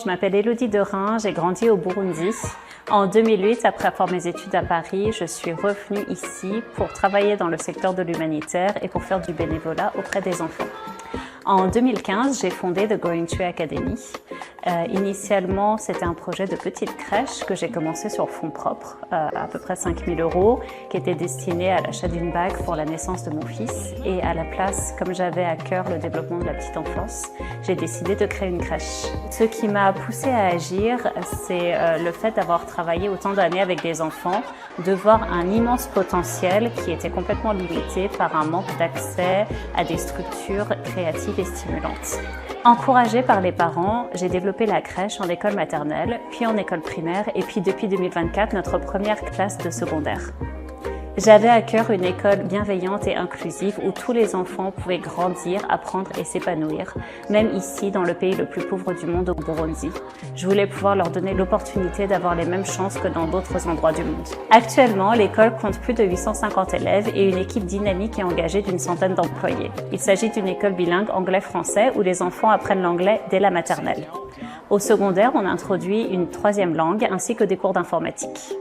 je m'appelle Élodie Derain, j'ai grandi au Burundi. En 2008, après avoir mes études à Paris, je suis revenue ici pour travailler dans le secteur de l'humanitaire et pour faire du bénévolat auprès des enfants. En 2015, j'ai fondé The Going Tree Academy. Initialement, c'était un projet de petite crèche que j'ai commencé sur fonds propres, à peu près 5 000 €, qui était destiné à l'achat d'une bague pour la naissance de mon fils. Et à la place, comme j'avais à cœur le développement de la petite enfance, j'ai décidé de créer une crèche. Ce qui m'a poussée à agir, c'est le fait d'avoir travaillé autant d'années avec des enfants, de voir un immense potentiel qui était complètement limité par un manque d'accès à des structures créatives et stimulantes. Encouragée par les parents, j'ai développé la crèche en école maternelle, puis en école primaire et puis depuis 2024, notre première classe de secondaire. J'avais à cœur une école bienveillante et inclusive où tous les enfants pouvaient grandir, apprendre et s'épanouir, même ici dans le pays le plus pauvre du monde, au Burundi. Je voulais pouvoir leur donner l'opportunité d'avoir les mêmes chances que dans d'autres endroits du monde. Actuellement, l'école compte plus de 850 élèves et une équipe dynamique et engagée d'une centaine d'employés. Il s'agit d'une école bilingue anglais-français où les enfants apprennent l'anglais dès la maternelle. Au secondaire, on introduit une troisième langue ainsi que des cours d'informatique.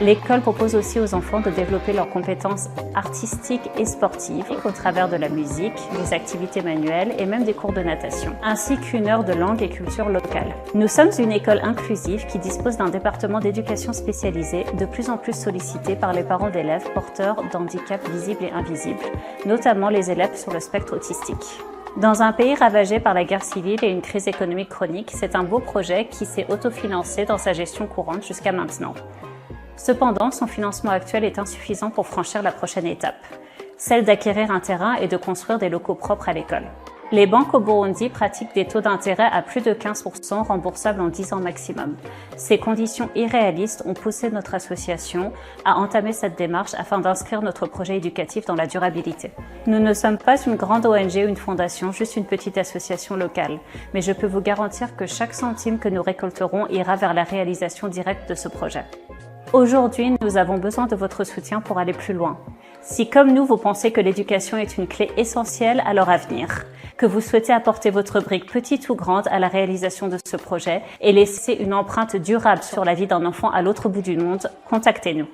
L'école propose aussi aux enfants de développer leurs compétences artistiques et sportives au travers de la musique, des activités manuelles et même des cours de natation, ainsi qu'une heure de langue et culture locale. Nous sommes une école inclusive qui dispose d'un département d'éducation spécialisé de plus en plus sollicité par les parents d'élèves porteurs d'handicaps visibles et invisibles, notamment les élèves sur le spectre autistique. Dans un pays ravagé par la guerre civile et une crise économique chronique, c'est un beau projet qui s'est autofinancé dans sa gestion courante jusqu'à maintenant. Cependant, son financement actuel est insuffisant pour franchir la prochaine étape, celle d'acquérir un terrain et de construire des locaux propres à l'école. Les banques au Burundi pratiquent des taux d'intérêt à plus de 15% remboursables en 10 ans maximum. Ces conditions irréalistes ont poussé notre association à entamer cette démarche afin d'inscrire notre projet éducatif dans la durabilité. Nous ne sommes pas une grande ONG ou une fondation, juste une petite association locale, mais je peux vous garantir que chaque centime que nous récolterons ira vers la réalisation directe de ce projet. Aujourd'hui, nous avons besoin de votre soutien pour aller plus loin. Si, comme nous, vous pensez que l'éducation est une clé essentielle à leur avenir, que vous souhaitez apporter votre brique petite ou grande à la réalisation de ce projet et laisser une empreinte durable sur la vie d'un enfant à l'autre bout du monde, contactez-nous.